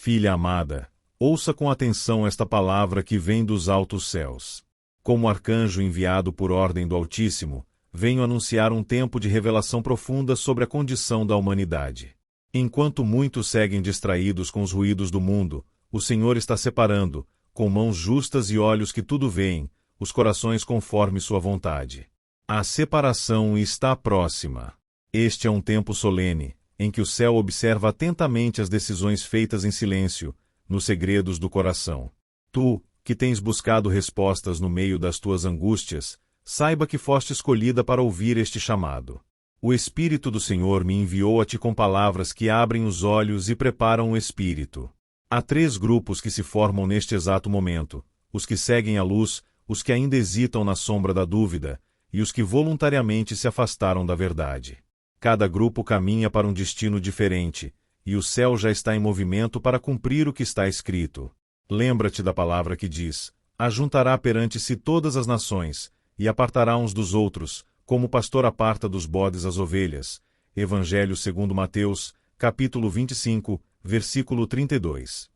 Filha amada, ouça com atenção esta palavra que vem dos altos céus. Como arcanjo enviado por ordem do Altíssimo, venho anunciar um tempo de revelação profunda sobre a condição da humanidade. Enquanto muitos seguem distraídos com os ruídos do mundo, o Senhor está separando, com mãos justas e olhos que tudo veem, os corações conforme sua vontade. A separação está próxima. Este é um tempo solene, em que o céu observa atentamente as decisões feitas em silêncio, nos segredos do coração. Tu, que tens buscado respostas no meio das tuas angústias, saiba que foste escolhida para ouvir este chamado. O Espírito do Senhor me enviou a ti com palavras que abrem os olhos e preparam o espírito. Há 3 grupos que se formam neste exato momento: os que seguem a luz, os que ainda hesitam na sombra da dúvida, e os que voluntariamente se afastaram da verdade. Cada grupo caminha para um destino diferente, e o céu já está em movimento para cumprir o que está escrito. Lembra-te da palavra que diz: ajuntará perante si todas as nações, e apartará uns dos outros, como o pastor aparta dos bodes as ovelhas. Evangelho segundo Mateus, capítulo 25, versículo 32.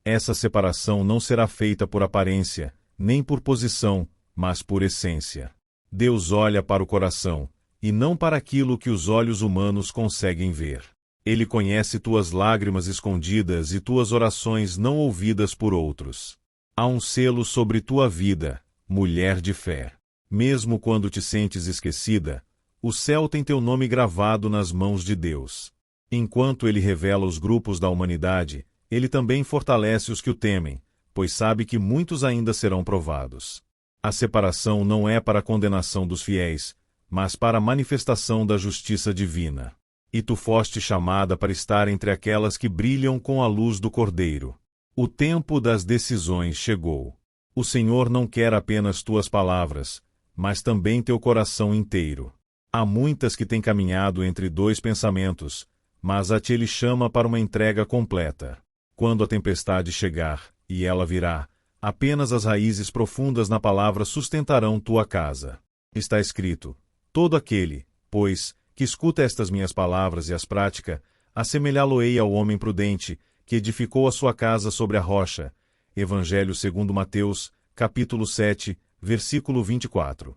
Essa separação não será feita por aparência, nem por posição, mas por essência. Deus olha para o coração, e não para aquilo que os olhos humanos conseguem ver. Ele conhece tuas lágrimas escondidas e tuas orações não ouvidas por outros. Há um selo sobre tua vida, mulher de fé. Mesmo quando te sentes esquecida, o céu tem teu nome gravado nas mãos de Deus. Enquanto ele revela os grupos da humanidade, ele também fortalece os que o temem, pois sabe que muitos ainda serão provados. A separação não é para a condenação dos fiéis, mas para a manifestação da justiça divina. E tu foste chamada para estar entre aquelas que brilham com a luz do Cordeiro. O tempo das decisões chegou. O Senhor não quer apenas tuas palavras, mas também teu coração inteiro. Há muitas que têm caminhado entre 2 pensamentos, mas a ti ele chama para uma entrega completa. Quando a tempestade chegar, e ela virá, apenas as raízes profundas na palavra sustentarão tua casa. Está escrito: todo aquele, pois, que escuta estas minhas palavras e as pratica, assemelhá-lo-ei ao homem prudente, que edificou a sua casa sobre a rocha. Evangelho segundo Mateus, capítulo 7, versículo 24.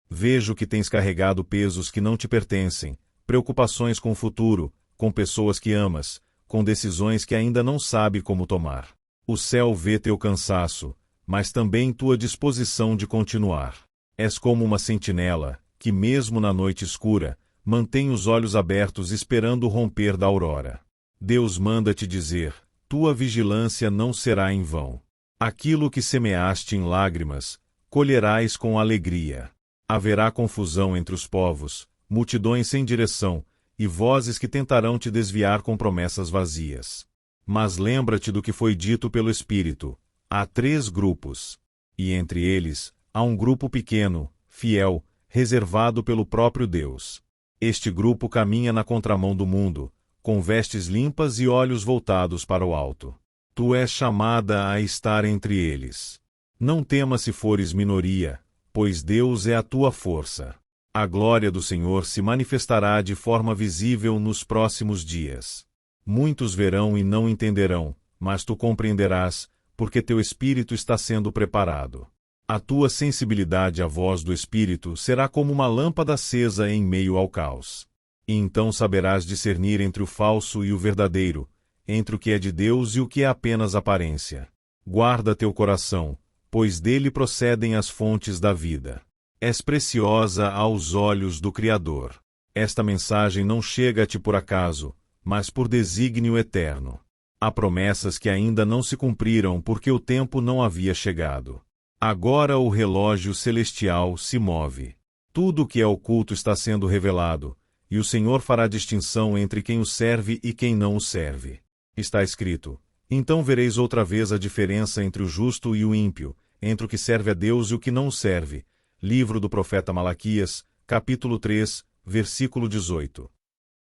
Vejo que tens carregado pesos que não te pertencem, preocupações com o futuro, com pessoas que amas, com decisões que ainda não sabe como tomar. O céu vê teu cansaço, mas também tua disposição de continuar. És como uma sentinela, que mesmo na noite escura, mantém os olhos abertos esperando o romper da aurora. Deus manda te dizer: tua vigilância não será em vão. Aquilo que semeaste em lágrimas, colherás com alegria. Haverá confusão entre os povos, multidões sem direção, e vozes que tentarão te desviar com promessas vazias. Mas lembra-te do que foi dito pelo Espírito: há 3 grupos. E entre eles, há um grupo pequeno, fiel, reservado pelo próprio Deus. Este grupo caminha na contramão do mundo, com vestes limpas e olhos voltados para o alto. Tu és chamada a estar entre eles. Não temas se fores minoria, pois Deus é a tua força. A glória do Senhor se manifestará de forma visível nos próximos dias. Muitos verão e não entenderão, mas tu compreenderás, porque teu espírito está sendo preparado. A tua sensibilidade à voz do Espírito será como uma lâmpada acesa em meio ao caos. E então saberás discernir entre o falso e o verdadeiro, entre o que é de Deus e o que é apenas aparência. Guarda teu coração, pois dele procedem as fontes da vida. És preciosa aos olhos do Criador. Esta mensagem não chega a ti por acaso, mas por desígnio eterno. Há promessas que ainda não se cumpriram porque o tempo não havia chegado. Agora o relógio celestial se move. Tudo o que é oculto está sendo revelado, e o Senhor fará distinção entre quem o serve e quem não o serve. Está escrito: então vereis outra vez a diferença entre o justo e o ímpio, entre o que serve a Deus e o que não o serve. Livro do profeta Malaquias, capítulo 3, versículo 18.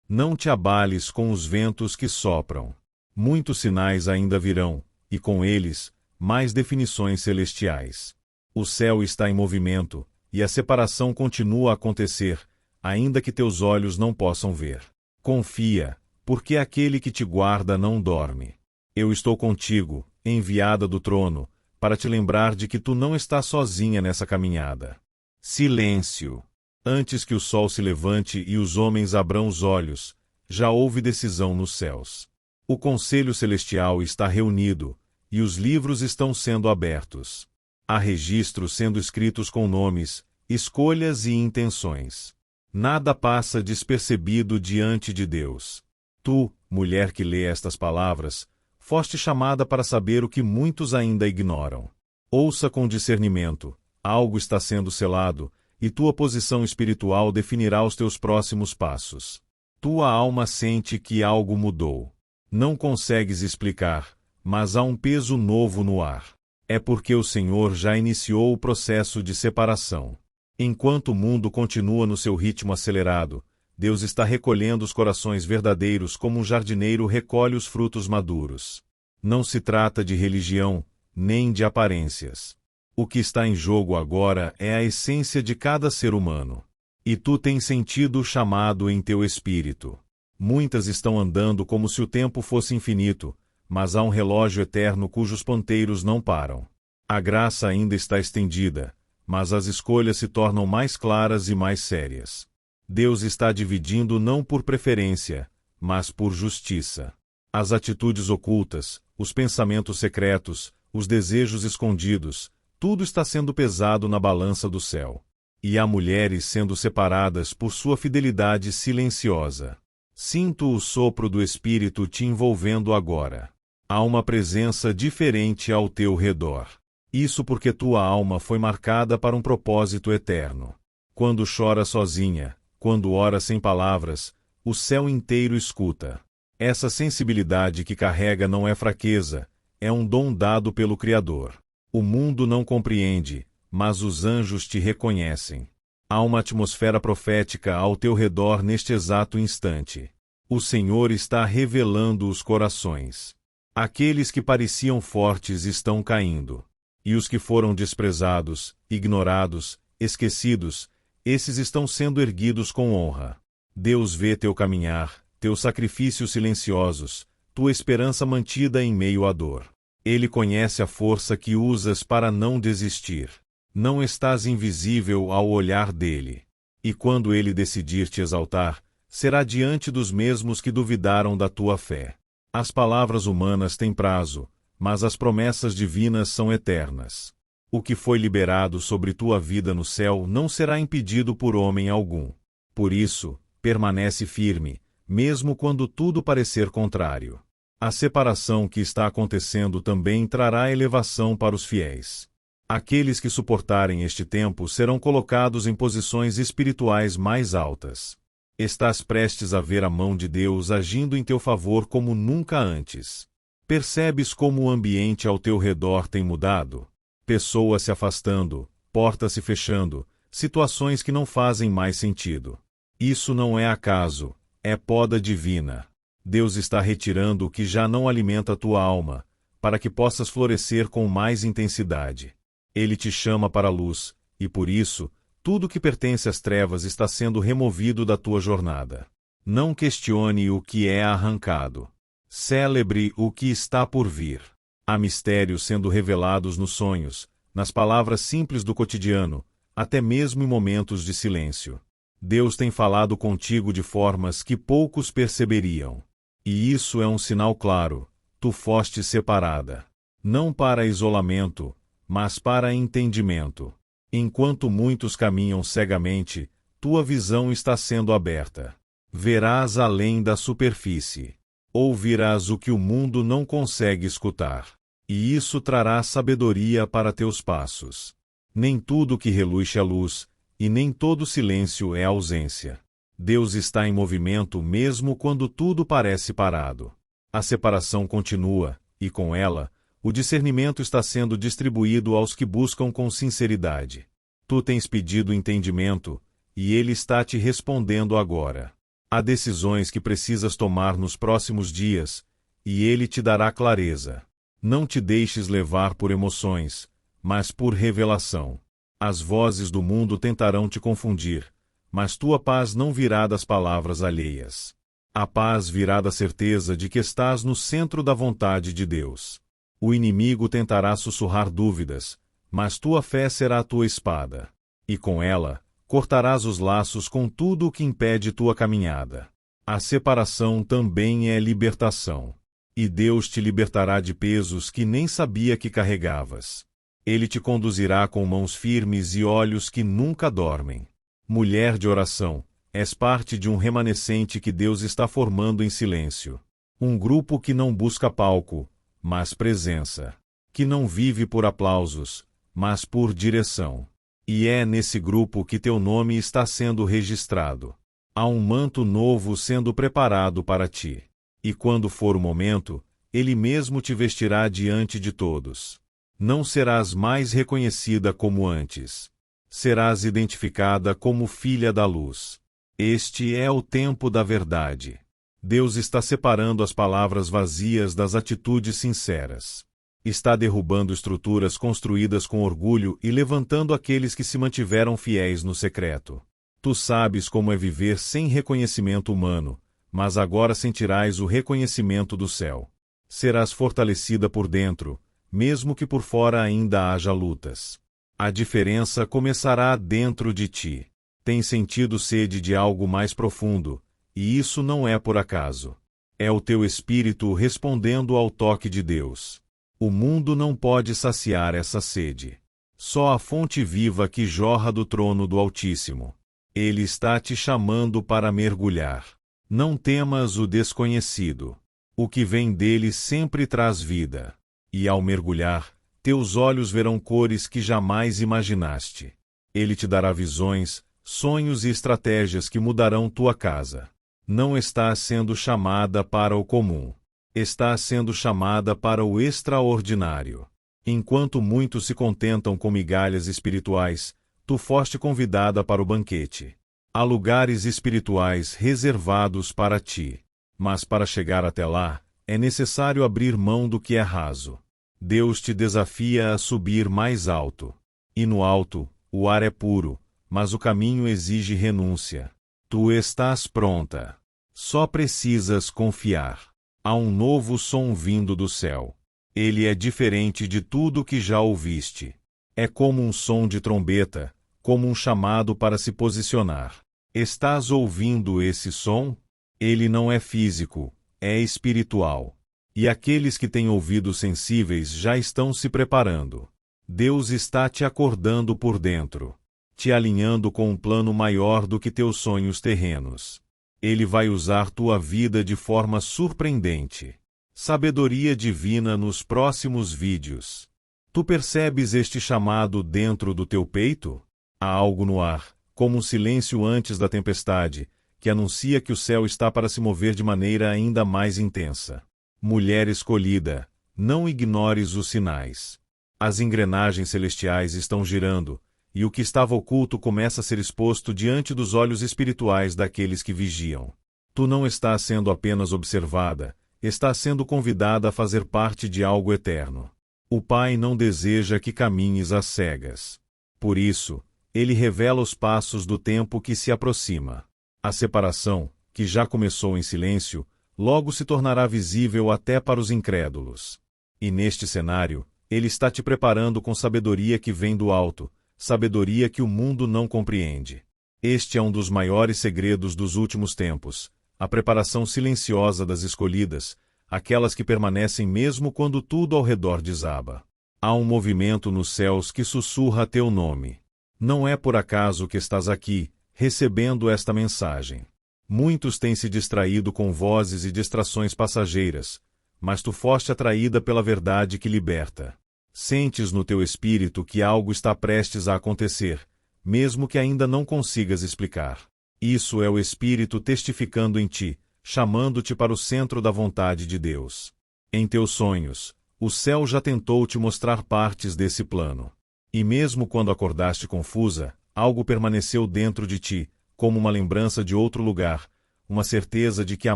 Não te abales com os ventos que sopram. Muitos sinais ainda virão, e com eles, mais definições celestiais. O céu está em movimento, e a separação continua a acontecer, ainda que teus olhos não possam ver. Confia, porque aquele que te guarda não dorme. Eu estou contigo, enviada do trono, para te lembrar de que tu não estás sozinha nessa caminhada. Silêncio! Antes que o sol se levante e os homens abram os olhos, já houve decisão nos céus. O Conselho Celestial está reunido, e os livros estão sendo abertos. Há registros sendo escritos com nomes, escolhas e intenções. Nada passa despercebido diante de Deus. Tu, mulher que lê estas palavras, foste chamada para saber o que muitos ainda ignoram. Ouça com discernimento, algo está sendo selado, e tua posição espiritual definirá os teus próximos passos. Tua alma sente que algo mudou. Não consegues explicar, mas há um peso novo no ar. É porque o Senhor já iniciou o processo de separação. Enquanto o mundo continua no seu ritmo acelerado, Deus está recolhendo os corações verdadeiros como um jardineiro recolhe os frutos maduros. Não se trata de religião, nem de aparências. O que está em jogo agora é a essência de cada ser humano. E tu tens sentido o chamado em teu espírito. Muitas estão andando como se o tempo fosse infinito, mas há um relógio eterno cujos ponteiros não param. A graça ainda está estendida, mas as escolhas se tornam mais claras e mais sérias. Deus está dividindo não por preferência, mas por justiça. As atitudes ocultas, os pensamentos secretos, os desejos escondidos, tudo está sendo pesado na balança do céu. E há mulheres sendo separadas por sua fidelidade silenciosa. Sinto o sopro do Espírito te envolvendo agora. Há uma presença diferente ao teu redor. Isso porque tua alma foi marcada para um propósito eterno. Quando chora sozinha, quando ora sem palavras, o céu inteiro escuta. Essa sensibilidade que carrega não é fraqueza, é um dom dado pelo Criador. O mundo não compreende, mas os anjos te reconhecem. Há uma atmosfera profética ao teu redor neste exato instante. O Senhor está revelando os corações. Aqueles que pareciam fortes estão caindo. E os que foram desprezados, ignorados, esquecidos, esses estão sendo erguidos com honra. Deus vê teu caminhar, teus sacrifícios silenciosos, tua esperança mantida em meio à dor. Ele conhece a força que usas para não desistir. Não estás invisível ao olhar dele. E quando ele decidir te exaltar, será diante dos mesmos que duvidaram da tua fé. As palavras humanas têm prazo, mas as promessas divinas são eternas. O que foi liberado sobre tua vida no céu não será impedido por homem algum. Por isso, permanece firme, mesmo quando tudo parecer contrário. A separação que está acontecendo também trará elevação para os fiéis. Aqueles que suportarem este tempo serão colocados em posições espirituais mais altas. Estás prestes a ver a mão de Deus agindo em teu favor como nunca antes. Percebes como o ambiente ao teu redor tem mudado? Pessoas se afastando, portas se fechando, situações que não fazem mais sentido. Isso não é acaso, é poda divina. Deus está retirando o que já não alimenta a tua alma, para que possas florescer com mais intensidade. Ele te chama para a luz, e por isso, tudo que pertence às trevas está sendo removido da tua jornada. Não questione o que é arrancado. Celebre o que está por vir. Há mistérios sendo revelados nos sonhos, nas palavras simples do cotidiano, até mesmo em momentos de silêncio. Deus tem falado contigo de formas que poucos perceberiam. E isso é um sinal claro, tu foste separada. Não para isolamento, mas para entendimento. Enquanto muitos caminham cegamente, tua visão está sendo aberta. Verás além da superfície. Ouvirás o que o mundo não consegue escutar. E isso trará sabedoria para teus passos. Nem tudo que reluz é luz, e nem todo silêncio é ausência. Deus está em movimento mesmo quando tudo parece parado. A separação continua, e com ela, o discernimento está sendo distribuído aos que buscam com sinceridade. Tu tens pedido entendimento, e Ele está te respondendo agora. Há decisões que precisas tomar nos próximos dias, e Ele te dará clareza. Não te deixes levar por emoções, mas por revelação. As vozes do mundo tentarão te confundir, mas tua paz não virá das palavras alheias. A paz virá da certeza de que estás no centro da vontade de Deus. O inimigo tentará sussurrar dúvidas, mas tua fé será a tua espada. E com ela, cortarás os laços com tudo o que impede tua caminhada. A separação também é libertação. E Deus te libertará de pesos que nem sabia que carregavas. Ele te conduzirá com mãos firmes e olhos que nunca dormem. Mulher de oração, és parte de um remanescente que Deus está formando em silêncio. Um grupo que não busca palco, mas presença. Que não vive por aplausos, mas por direção. E é nesse grupo que teu nome está sendo registrado. Há um manto novo sendo preparado para ti. E quando for o momento, ele mesmo te vestirá diante de todos. Não serás mais reconhecida como antes. Serás identificada como filha da luz. Este é o tempo da verdade. Deus está separando as palavras vazias das atitudes sinceras. Está derrubando estruturas construídas com orgulho e levantando aqueles que se mantiveram fiéis no secreto. Tu sabes como é viver sem reconhecimento humano, mas agora sentirás o reconhecimento do céu. Serás fortalecida por dentro, mesmo que por fora ainda haja lutas. A diferença começará dentro de ti. Tens sentido sede de algo mais profundo, e isso não é por acaso. É o teu espírito respondendo ao toque de Deus. O mundo não pode saciar essa sede. Só a fonte viva que jorra do trono do Altíssimo. Ele está te chamando para mergulhar. Não temas o desconhecido. O que vem dele sempre traz vida. E ao mergulhar, teus olhos verão cores que jamais imaginaste. Ele te dará visões, sonhos e estratégias que mudarão tua casa. Não estás sendo chamada para o comum. Estás sendo chamada para o extraordinário. Enquanto muitos se contentam com migalhas espirituais, tu foste convidada para o banquete. Há lugares espirituais reservados para ti. Mas para chegar até lá, é necessário abrir mão do que é raso. Deus te desafia a subir mais alto. E no alto, o ar é puro, mas o caminho exige renúncia. Tu estás pronta. Só precisas confiar. Há um novo som vindo do céu. Ele é diferente de tudo que já ouviste. É como um som de trombeta, como um chamado para se posicionar. Estás ouvindo esse som? Ele não é físico, é espiritual. E aqueles que têm ouvidos sensíveis já estão se preparando. Deus está te acordando por dentro, te alinhando com um plano maior do que teus sonhos terrenos. Ele vai usar tua vida de forma surpreendente. Sabedoria divina nos próximos vídeos. Tu percebes este chamado dentro do teu peito? Há algo no ar, como um silêncio antes da tempestade, que anuncia que o céu está para se mover de maneira ainda mais intensa. Mulher escolhida, não ignores os sinais. As engrenagens celestiais estão girando, e o que estava oculto começa a ser exposto diante dos olhos espirituais daqueles que vigiam. Tu não estás sendo apenas observada, estás sendo convidada a fazer parte de algo eterno. O Pai não deseja que caminhes às cegas. Por isso, Ele revela os passos do tempo que se aproxima. A separação, que já começou em silêncio, logo se tornará visível até para os incrédulos. E neste cenário, Ele está te preparando com sabedoria que vem do alto, sabedoria que o mundo não compreende. Este é um dos maiores segredos dos últimos tempos, a preparação silenciosa das escolhidas, aquelas que permanecem mesmo quando tudo ao redor desaba. Há um movimento nos céus que sussurra teu nome. Não é por acaso que estás aqui, recebendo esta mensagem. Muitos têm se distraído com vozes e distrações passageiras, mas tu foste atraída pela verdade que liberta. Sentes no teu espírito que algo está prestes a acontecer, mesmo que ainda não consigas explicar. Isso é o Espírito testificando em ti, chamando-te para o centro da vontade de Deus. Em teus sonhos, o céu já tentou te mostrar partes desse plano. E mesmo quando acordaste confusa, algo permaneceu dentro de ti, como uma lembrança de outro lugar, uma certeza de que há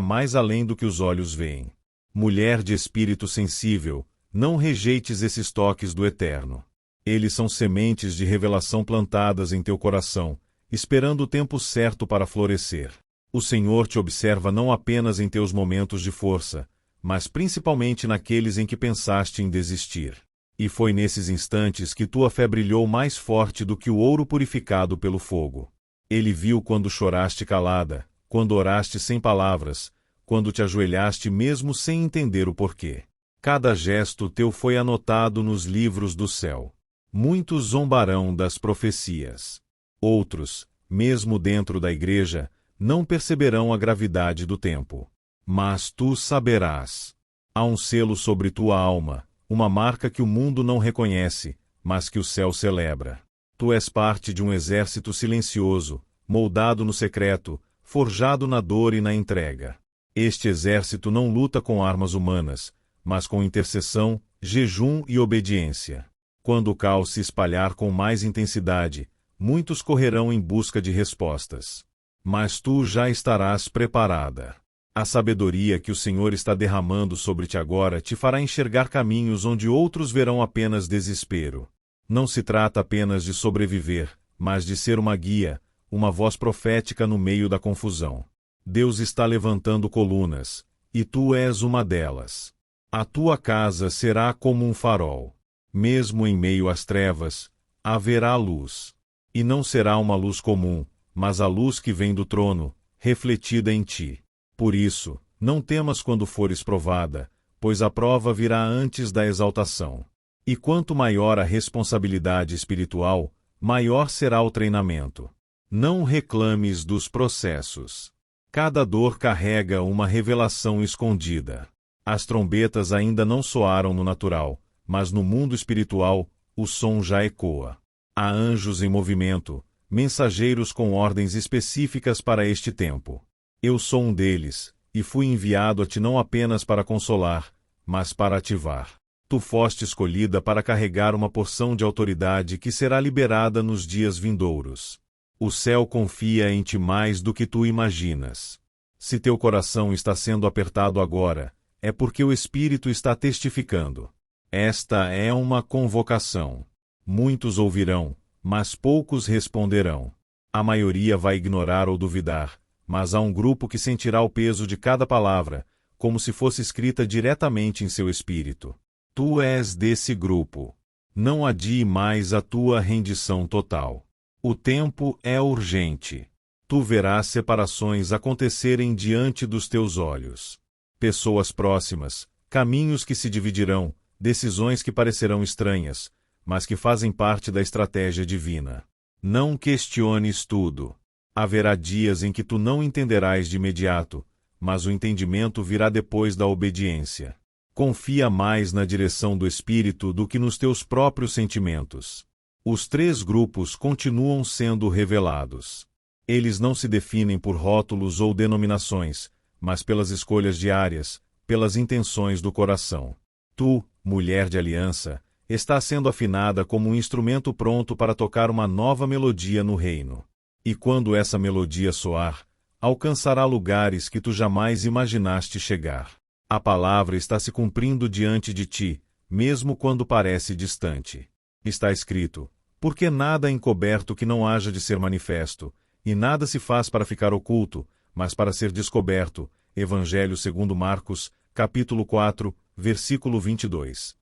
mais além do que os olhos veem. Mulher de espírito sensível, não rejeites esses toques do Eterno. Eles são sementes de revelação plantadas em teu coração, esperando o tempo certo para florescer. O Senhor te observa não apenas em teus momentos de força, mas principalmente naqueles em que pensaste em desistir. E foi nesses instantes que tua fé brilhou mais forte do que o ouro purificado pelo fogo. Ele viu quando choraste calada, quando oraste sem palavras, quando te ajoelhaste mesmo sem entender o porquê. Cada gesto teu foi anotado nos livros do céu. Muitos zombarão das profecias. Outros, mesmo dentro da igreja, não perceberão a gravidade do tempo. Mas tu saberás. Há um selo sobre tua alma, uma marca que o mundo não reconhece, mas que o céu celebra. Tu és parte de um exército silencioso, moldado no secreto, forjado na dor e na entrega. Este exército não luta com armas humanas, mas com intercessão, jejum e obediência. Quando o caos se espalhar com mais intensidade, muitos correrão em busca de respostas. Mas tu já estarás preparada. A sabedoria que o Senhor está derramando sobre ti agora te fará enxergar caminhos onde outros verão apenas desespero. Não se trata apenas de sobreviver, mas de ser uma guia, uma voz profética no meio da confusão. Deus está levantando colunas, e tu és uma delas. A tua casa será como um farol. Mesmo em meio às trevas, haverá luz. E não será uma luz comum, mas a luz que vem do trono, refletida em ti. Por isso, não temas quando fores provada, pois a prova virá antes da exaltação. E quanto maior a responsabilidade espiritual, maior será o treinamento. Não reclames dos processos. Cada dor carrega uma revelação escondida. As trombetas ainda não soaram no natural, mas no mundo espiritual, o som já ecoa. Há anjos em movimento, mensageiros com ordens específicas para este tempo. Eu sou um deles, e fui enviado a ti não apenas para consolar, mas para ativar. Tu foste escolhida para carregar uma porção de autoridade que será liberada nos dias vindouros. O céu confia em ti mais do que tu imaginas. Se teu coração está sendo apertado agora, é porque o Espírito está testificando. Esta é uma convocação. Muitos ouvirão, mas poucos responderão. A maioria vai ignorar ou duvidar, mas há um grupo que sentirá o peso de cada palavra, como se fosse escrita diretamente em seu espírito. Tu és desse grupo. Não adie mais a tua rendição total. O tempo é urgente. Tu verás separações acontecerem diante dos teus olhos. Pessoas próximas, caminhos que se dividirão, decisões que parecerão estranhas, mas que fazem parte da estratégia divina. Não questiones tudo. Haverá dias em que tu não entenderás de imediato, mas o entendimento virá depois da obediência. Confia mais na direção do Espírito do que nos teus próprios sentimentos. Os três grupos continuam sendo revelados. Eles não se definem por rótulos ou denominações, mas pelas escolhas diárias, pelas intenções do coração. Tu, mulher de aliança, estás sendo afinada como um instrumento pronto para tocar uma nova melodia no reino. E quando essa melodia soar, alcançará lugares que tu jamais imaginaste chegar. A palavra está se cumprindo diante de ti, mesmo quando parece distante. Está escrito: porque nada é encoberto que não haja de ser manifesto, e nada se faz para ficar oculto, mas para ser descoberto. Evangelho segundo Marcos, capítulo 4, versículo 22.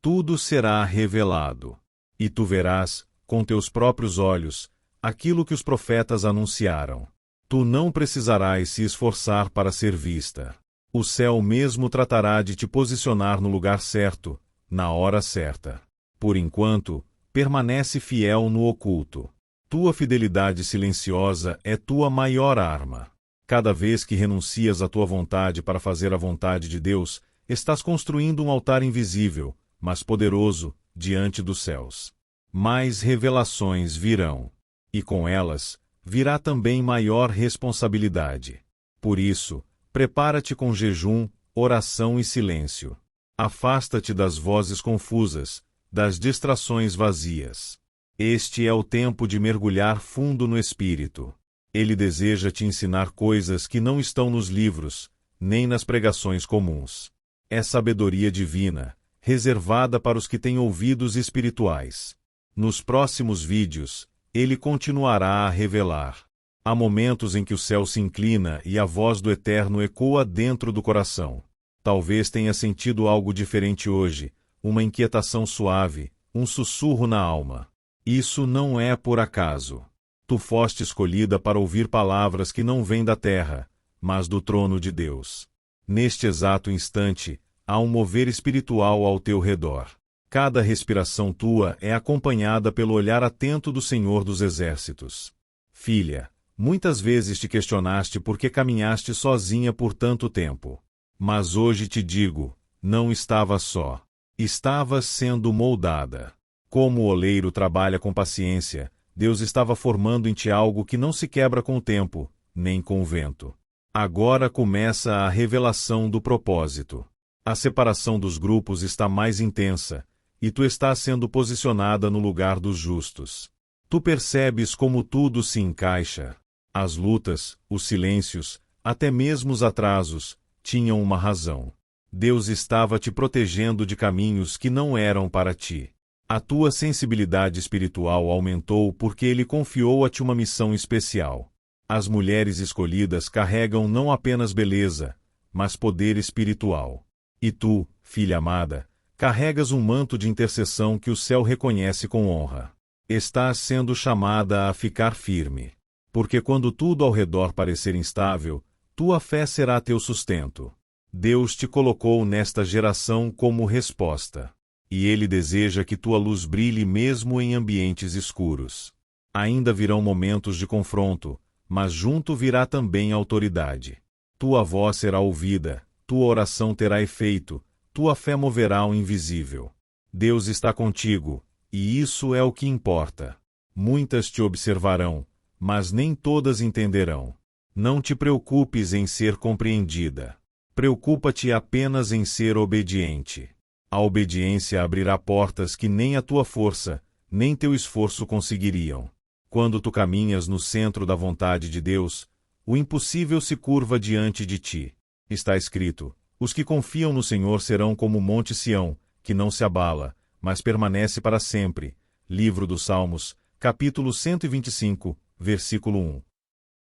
Tudo será revelado, e tu verás, com teus próprios olhos, aquilo que os profetas anunciaram. Tu não precisarás se esforçar para ser vista. O céu mesmo tratará de te posicionar no lugar certo, na hora certa. Por enquanto, permanece fiel no oculto. Tua fidelidade silenciosa é tua maior arma. Cada vez que renuncias à tua vontade para fazer a vontade de Deus, estás construindo um altar invisível, mas poderoso, diante dos céus. Mais revelações virão. E com elas, virá também maior responsabilidade. Por isso, prepara-te com jejum, oração e silêncio. Afasta-te das vozes confusas, das distrações vazias. Este é o tempo de mergulhar fundo no Espírito. Ele deseja te ensinar coisas que não estão nos livros, nem nas pregações comuns. É sabedoria divina, reservada para os que têm ouvidos espirituais. Nos próximos vídeos, ele continuará a revelar. Há momentos em que o céu se inclina e a voz do Eterno ecoa dentro do coração. Talvez tenha sentido algo diferente hoje, uma inquietação suave, um sussurro na alma. Isso não é por acaso. Tu foste escolhida para ouvir palavras que não vêm da terra, mas do trono de Deus. Neste exato instante, há um mover espiritual ao teu redor. Cada respiração tua é acompanhada pelo olhar atento do Senhor dos Exércitos. Filha, muitas vezes te questionaste por que caminhaste sozinha por tanto tempo. Mas hoje te digo, não estavas só. Estavas sendo moldada. Como o oleiro trabalha com paciência, Deus estava formando em ti algo que não se quebra com o tempo, nem com o vento. Agora começa a revelação do propósito. A separação dos grupos está mais intensa, e tu estás sendo posicionada no lugar dos justos. Tu percebes como tudo se encaixa. As lutas, os silêncios, até mesmo os atrasos, tinham uma razão. Deus estava te protegendo de caminhos que não eram para ti. A tua sensibilidade espiritual aumentou porque Ele confiou a ti uma missão especial. As mulheres escolhidas carregam não apenas beleza, mas poder espiritual. E tu, filha amada, carregas um manto de intercessão que o céu reconhece com honra. Estás sendo chamada a ficar firme. Porque quando tudo ao redor parecer instável, tua fé será teu sustento. Deus te colocou nesta geração como resposta. E Ele deseja que tua luz brilhe mesmo em ambientes escuros. Ainda virão momentos de confronto, mas junto virá também a autoridade. Tua voz será ouvida, tua oração terá efeito, tua fé moverá o invisível. Deus está contigo, e isso é o que importa. Muitas te observarão, mas nem todas entenderão. Não te preocupes em ser compreendida. Preocupa-te apenas em ser obediente. A obediência abrirá portas que nem a tua força, nem teu esforço conseguiriam. Quando tu caminhas no centro da vontade de Deus, o impossível se curva diante de ti. Está escrito: os que confiam no Senhor serão como o monte Sião, que não se abala, mas permanece para sempre. Livro dos Salmos, capítulo 125, versículo 1.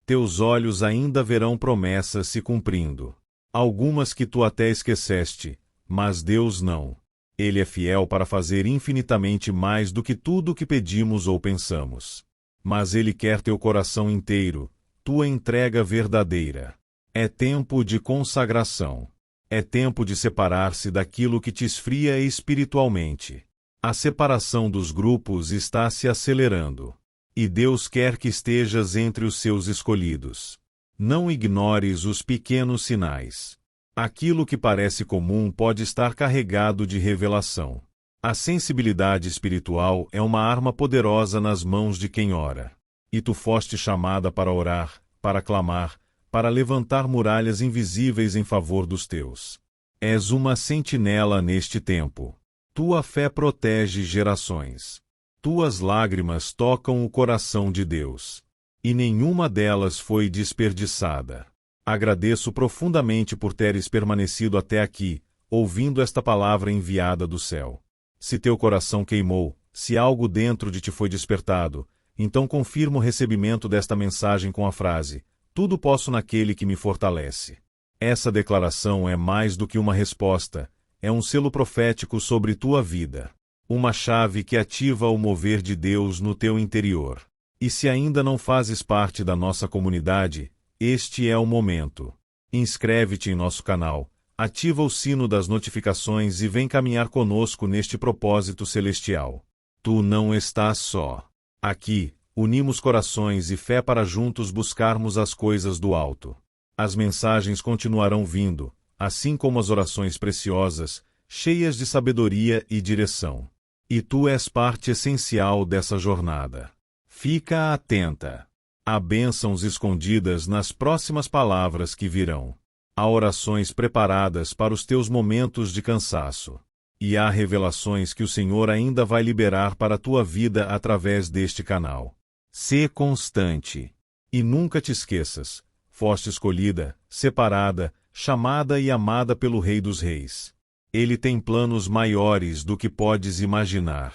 Teus olhos ainda verão promessas se cumprindo. Algumas que tu até esqueceste, mas Deus não. Ele é fiel para fazer infinitamente mais do que tudo o que pedimos ou pensamos. Mas Ele quer teu coração inteiro, tua entrega verdadeira. É tempo de consagração. É tempo de separar-se daquilo que te esfria espiritualmente. A separação dos grupos está se acelerando. E Deus quer que estejas entre os seus escolhidos. Não ignores os pequenos sinais. Aquilo que parece comum pode estar carregado de revelação. A sensibilidade espiritual é uma arma poderosa nas mãos de quem ora. E tu foste chamada para orar, para clamar, para levantar muralhas invisíveis em favor dos teus. És uma sentinela neste tempo. Tua fé protege gerações. Tuas lágrimas tocam o coração de Deus. E nenhuma delas foi desperdiçada. Agradeço profundamente por teres permanecido até aqui, ouvindo esta palavra enviada do céu. Se teu coração queimou, se algo dentro de ti foi despertado, então confirma o recebimento desta mensagem com a frase: tudo posso naquele que me fortalece. Essa declaração é mais do que uma resposta, é um selo profético sobre tua vida. Uma chave que ativa o mover de Deus no teu interior. E se ainda não fazes parte da nossa comunidade, este é o momento. Inscreve-te em nosso canal, ativa o sino das notificações e vem caminhar conosco neste propósito celestial. Tu não estás só. Aqui, unimos corações e fé para juntos buscarmos as coisas do alto. As mensagens continuarão vindo, assim como as orações preciosas, cheias de sabedoria e direção. E tu és parte essencial dessa jornada. Fica atenta. Há bênçãos escondidas nas próximas palavras que virão. Há orações preparadas para os teus momentos de cansaço. E há revelações que o Senhor ainda vai liberar para a tua vida através deste canal. Sê constante. E nunca te esqueças, foste escolhida, separada, chamada e amada pelo Rei dos Reis. Ele tem planos maiores do que podes imaginar.